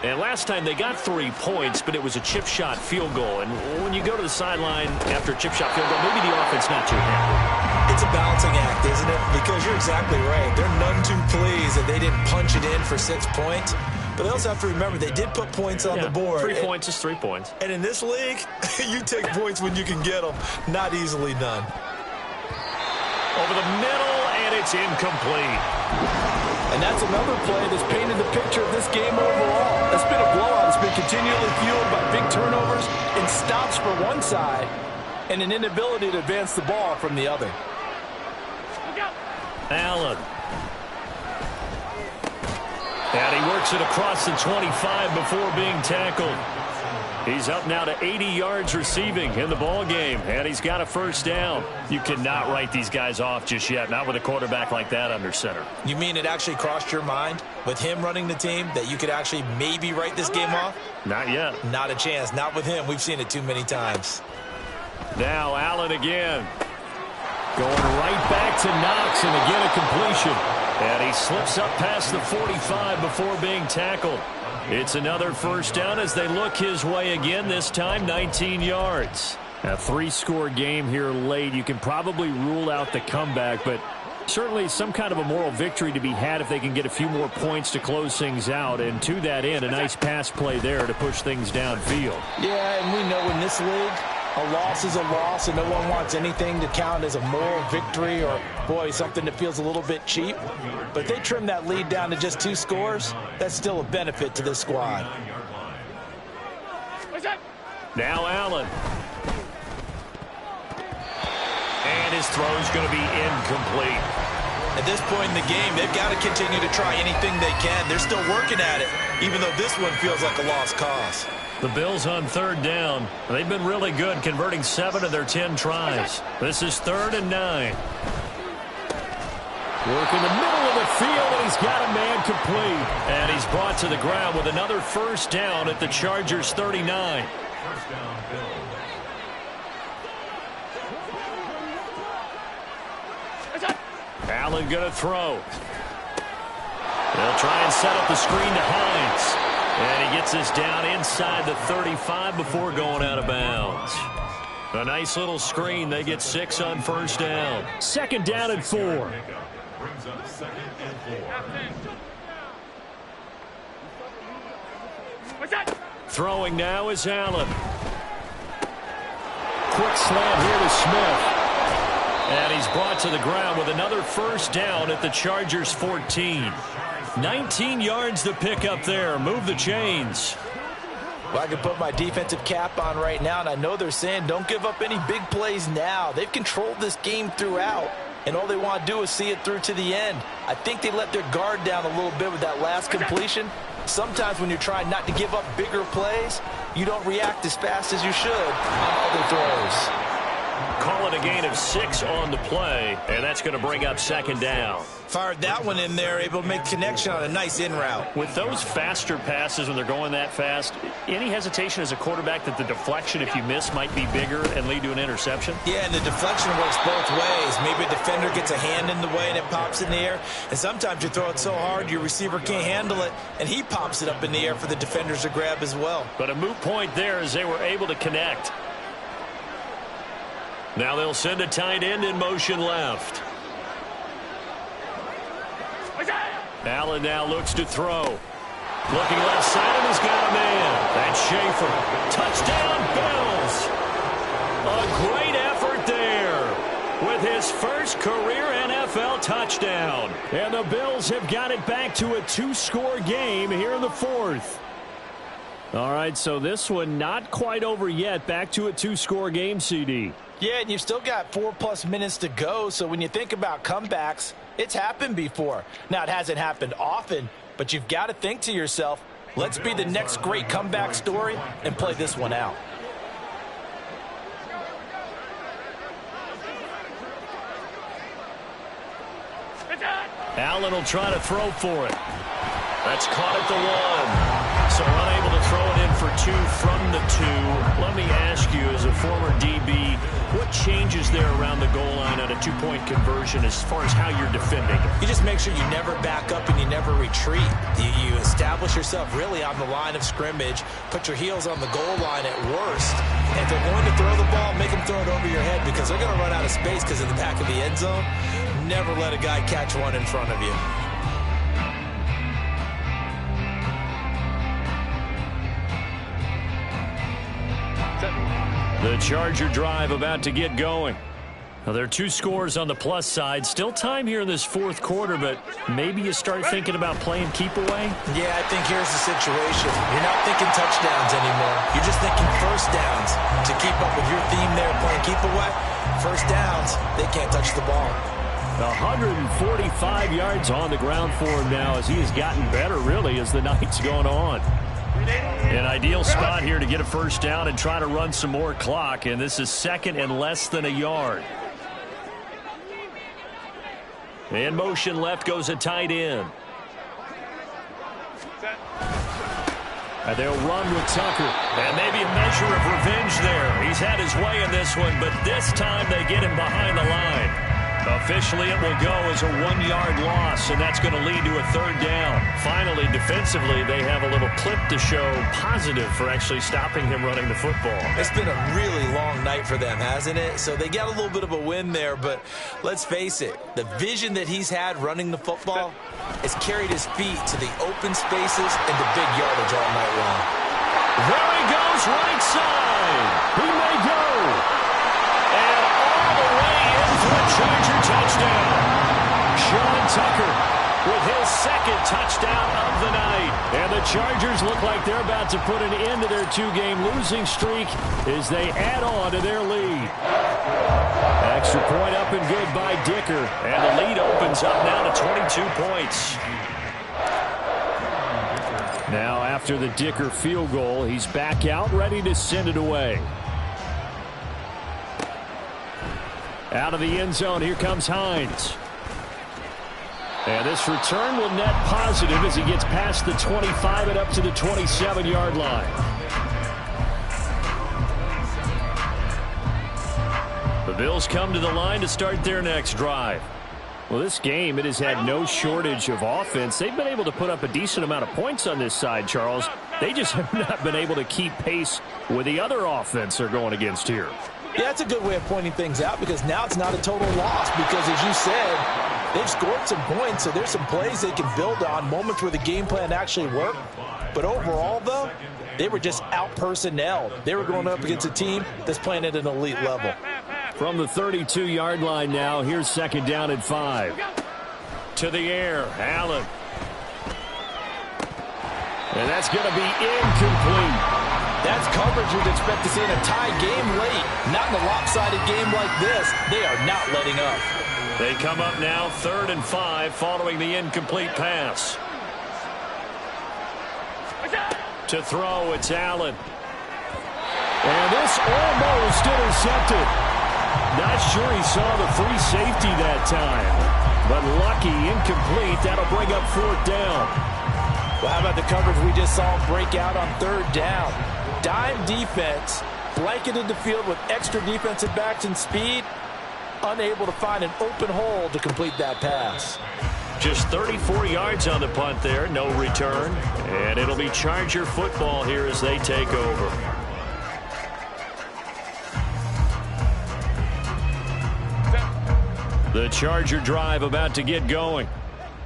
Speaker 1: And last time they got 3 points, but it was a chip shot field goal. And when you go to the sideline after a chip shot field goal, maybe the offense not too happy.
Speaker 2: It's a balancing act, isn't it? Because you're exactly right. They're none too pleased that they didn't punch it in for 6 points. But they also have to remember they did put points on the board.
Speaker 1: 3 points is 3 points.
Speaker 2: And in this league, you take points when you can get them. Not easily done.
Speaker 1: Over the middle, and it's incomplete.
Speaker 3: And that's another play that's painted the picture of this game overall. It's been a blowout. It's been continually fueled by big turnovers and stops for one side and an inability to advance the ball from the other.
Speaker 1: Allen. And he works it across the 25 before being tackled. He's up now to 80 yards receiving in the ball game, and he's got a first down. You cannot write these guys off just yet, not with a quarterback like that under center.
Speaker 2: You mean it actually crossed your mind with him running the team that you could actually maybe write this game off?
Speaker 1: Not yet.
Speaker 2: Not a chance. Not with him. We've seen it too many times.
Speaker 1: Now Allen again. Going right back to Knox, and again a completion. And he slips up past the 45 before being tackled. It's another first down as they look his way again, this time 19 yards. A 3-score game here late. You can probably rule out the comeback, but certainly some kind of a moral victory to be had if they can get a few more points to close things out. And to that end, a nice pass play there to push things downfield.
Speaker 3: Yeah, and we know in this league, a loss is a loss, and no one wants anything to count as a moral victory or, boy, something that feels a little bit cheap. But if they trim that lead down to just 2 scores, that's still a benefit to this squad.
Speaker 1: Now Allen. And his throw's going to be incomplete.
Speaker 2: At this point in the game, they've got to continue to try anything they can. They're still working at it, even though this one feels like a lost cause.
Speaker 1: The Bills on 3rd down. They've been really good, converting 7 of their 10 tries. This is 3rd and 9. Work in the middle of the field, and he's got a man complete. And he's brought to the ground with another first down at the Chargers' 39. Allen going to throw. They'll try and set up the screen to Hines. And he gets this down inside the 35 before going out of bounds. A nice little screen. They get 6 on first down. 2nd down and 4. Throwing now is Allen. Quick slam here to Smith. And he's brought to the ground with another first down at the Chargers' 14. 19 yards to pick up there. Move the chains.
Speaker 2: Well, I can put my defensive cap on right now, and I know they're saying don't give up any big plays now. They've controlled this game throughout, and all they want to do is see it through to the end. I think they let their guard down a little bit with that last completion. Sometimes when you're trying not to give up bigger plays, you don't react as fast as you should on other throws.
Speaker 1: Call it a gain of 6 on the play, and that's going to bring up 2nd down.
Speaker 2: Fired that one in there, able to make connection on a nice in route.
Speaker 1: With those faster passes when they're going that fast, any hesitation as a quarterback that the deflection, if you miss, might be bigger and lead to an interception?
Speaker 2: Yeah, and the deflection works both ways. Maybe a defender gets a hand in the way and it pops in the air. And sometimes you throw it so hard your receiver can't handle it, and he pops it up in the air for the defenders to grab as well.
Speaker 1: But a moot point there as they were able to connect. Now they'll send a tight end in motion left. Allen now looks to throw. Looking left side, and he's got a man. That's Schaefer. Touchdown, Bills. A great effort there with his first career NFL touchdown. And the Bills have got it back to a 2-score game here in the 4th. All right, so this one not quite over yet. Back to a 2-score game, CD.
Speaker 2: Yeah, and you've still got 4+ minutes to go, so when you think about comebacks, it's happened before. Now, it hasn't happened often, but you've got to think to yourself, let's be the next great comeback story and play this one out.
Speaker 1: Allen will try to throw for it. That's caught at the 1. So unable to throw it in for 2 from the 2. Let me ask you, as a former DB, what changes there around the goal line on a 2-point conversion as far as how you're defending?
Speaker 2: You just make sure you never back up and you never retreat. You establish yourself really on the line of scrimmage, put your heels on the goal line at worst. And if they're going to throw the ball, make them throw it over your head because they're going to run out of space because in the back of the end zone, never let a guy catch one in front of you.
Speaker 1: The Charger drive about to get going. Now, there are 2 scores on the plus side. Still time here in this 4th quarter, but maybe you start thinking about playing keep away?
Speaker 2: Yeah, I think here's the situation. You're not thinking touchdowns anymore. You're just thinking first downs. To keep up with your theme there, playing keep away, first downs, they can't touch the ball.
Speaker 1: 145 yards on the ground for him now as he has gotten better, really, as the night's gone on. An ideal spot here to get a first down and try to run some more clock, and this is 2nd and less than a yard. In motion left goes a tight end. And they'll run with Tucker. And maybe a measure of revenge there. He's had his way in this one, but this time they get him behind the line. Officially, it will go as a 1-yard loss, and that's going to lead to a 3rd down. Finally, defensively, they have a little clip to show positive for actually stopping him running the football.
Speaker 2: It's been a really long night for them, hasn't it? So they got a little bit of a win there, but let's face it, the vision that he's had running the football has carried his feet to the open spaces and the big yardage all night long.
Speaker 1: There he goes, right side. He may go. And all the way in for a Charger touchdown. Sean Tucker with his 2nd touchdown of the night. And the Chargers look like they're about to put an end to their 2-game losing streak as they add on to their lead. Extra point up and good by Dicker. And the lead opens up now to 22 points. Now after the Dicker field goal, he's back out ready to send it away. Out of the end zone, here comes Hines. And this return will net positive as he gets past the 25 and up to the 27-yard line. The Bills come to the line to start their next drive. Well, this game, it has had no shortage of offense. They've been able to put up a decent amount of points on this side, Charles. They just have not been able to keep pace with the other offense they're going against here.
Speaker 2: Yeah, that's a good way of pointing things out because now it's not a total loss because, as you said, they've scored some points, so there's some plays they can build on, moments where the game plan actually worked. But overall, though, they were just out-personnelled. They were going up against a team that's playing at an elite level.
Speaker 1: From the 32-yard line now, here's 2nd down and 5. To the air, Allen. And that's going to be incomplete.
Speaker 2: That's coverage you'd expect to see in a tie game late. Not in a lopsided game like this. They are not letting up.
Speaker 1: They come up now 3rd and 5 following the incomplete pass. To throw, it's Allen. And this almost intercepted. Not sure he saw the free safety that time. But lucky, incomplete. That'll bring up 4th down.
Speaker 2: Well, how about the coverage we just saw break out on 3rd down? Dime defense, blanketed the field with extra defensive backs and speed, unable to find an open hole to complete that pass.
Speaker 1: Just 34 yards on the punt there, no return. And it'll be Charger football here as they take over. The Charger drive about to get going.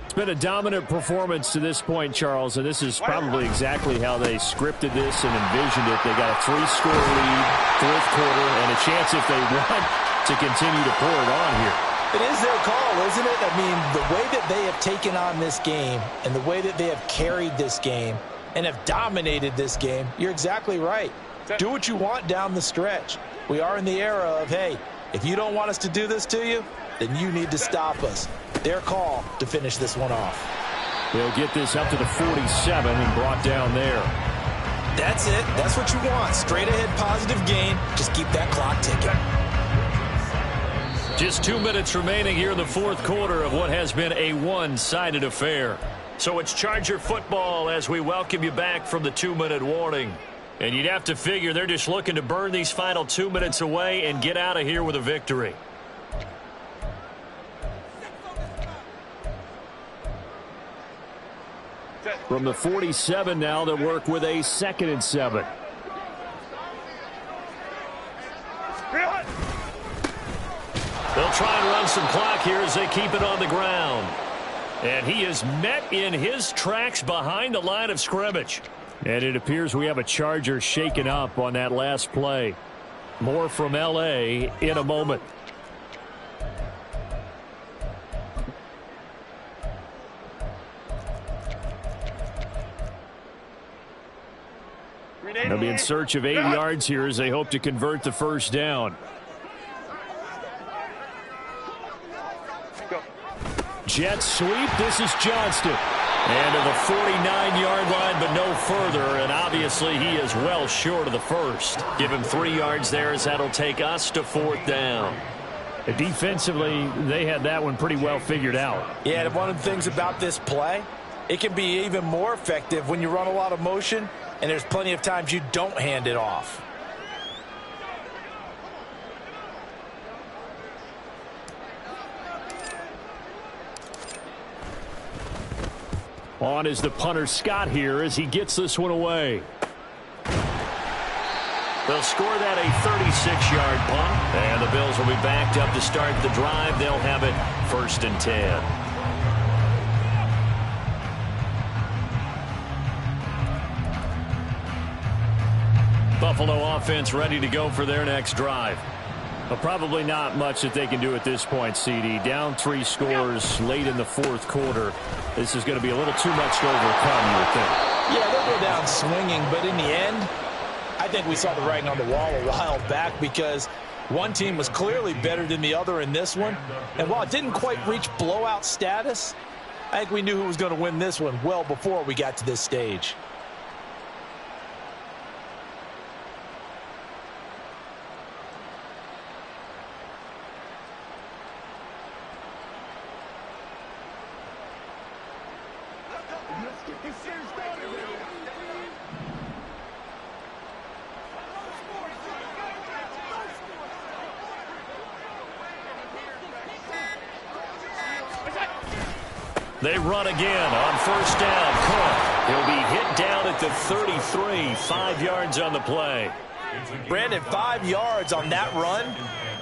Speaker 1: It's been a dominant performance to this point, Charles, and this is probably exactly how they scripted this and envisioned it. They got a 3-score lead, 4th quarter, and a chance if they want to continue to pour it on here.
Speaker 2: It is their call, isn't it? I mean, the way that they have taken on this game and the way that they have carried this game and have dominated this game, you're exactly right. Do what you want down the stretch. We are in the era of, hey, if you don't want us to do this to you, then you need to stop us. Their call to finish this one off.
Speaker 1: They'll get this up to the 47 and brought down there.
Speaker 2: That's it. That's what you want. Straight ahead positive gain. Just keep that clock ticking.
Speaker 1: Just 2 minutes remaining here in the fourth quarter of what has been a one-sided affair. So it's Charger football as we welcome you back from the 2-minute warning. And you'd have to figure they're just looking to burn these final 2 minutes away and get out of here with a victory. From the 47 now, they'll work with a 2nd and 7. They'll try and run some clock here as they keep it on the ground. And he is met in his tracks behind the line of scrimmage. And it appears we have a Charger shaken up on that last play. More from L.A. in a moment. They'll be in search of 8 yards here as they hope to convert the first down. Jet sweep. This is Johnston. And to the 49-yard line, but no further. And obviously he is well short of the first. Give him 3 yards there as that'll take us to 4th down. Defensively, they had that one pretty well figured out.
Speaker 2: Yeah, and one of the things about this play, it can be even more effective when you run a lot of motion and there's plenty of times you don't hand it off.
Speaker 1: On is the punter Scott here as he gets this one away. They'll score that a 36-yard punt, and the Bills will be backed up to start the drive. They'll have it 1st and 10. Buffalo offense ready to go for their next drive. But probably not much that they can do at this point, CD. Down 3 scores late in the fourth quarter. This is going to be a little too much to overcome, you would think.
Speaker 2: Yeah, they'll go down swinging, but in the end, I think we saw the writing on the wall a while back because one team was clearly better than the other in this one. And while it didn't quite reach blowout status, I think we knew who was going to win this one well before we got to this stage.
Speaker 1: They run again on 1st down. Cook. He'll be hit down at the 33. 5 yards on the play.
Speaker 2: Brandon, 5 yards on that run.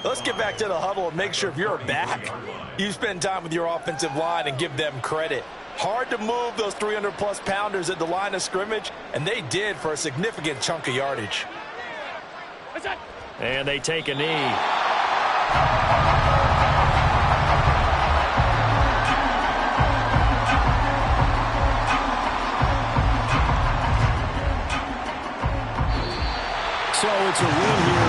Speaker 2: Let's get back to the huddle and make sure if you're back, you spend time with your offensive line and give them credit. Hard to move those 300-plus pounders at the line of scrimmage, and they did for a significant chunk of yardage.
Speaker 1: And they take a knee. So it's a win here.